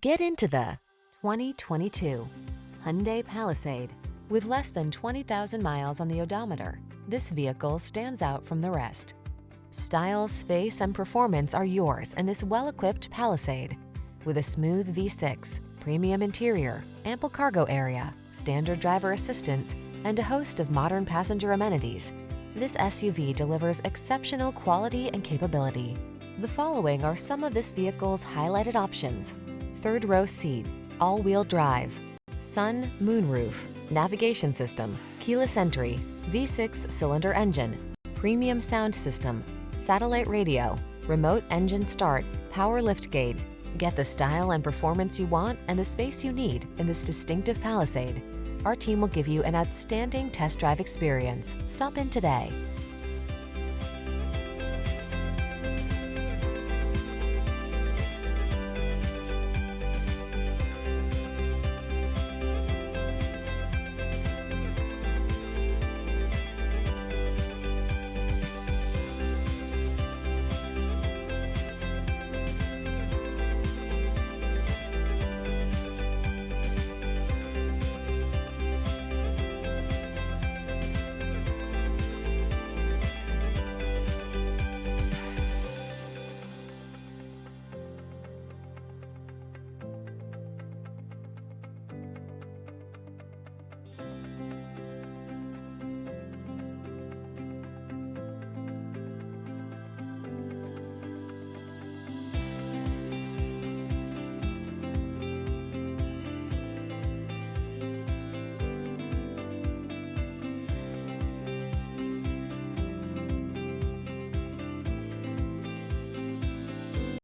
Get into the 2022 Hyundai Palisade. With less than 20,000 miles on the odometer, this vehicle stands out from the rest. Style, space, and performance are yours in this well-equipped Palisade. With a smooth V6, premium interior, ample cargo area, standard driver assistance, and a host of modern passenger amenities, this SUV delivers exceptional quality and capability. The following are some of this vehicle's highlighted options: third row seat, all-wheel drive, sun, moonroof, navigation system, keyless entry, V6 cylinder engine, premium sound system, satellite radio, remote engine start, power liftgate. Get the style and performance you want and the space you need in this distinctive Palisade. Our team will give you an outstanding test drive experience. Stop in today.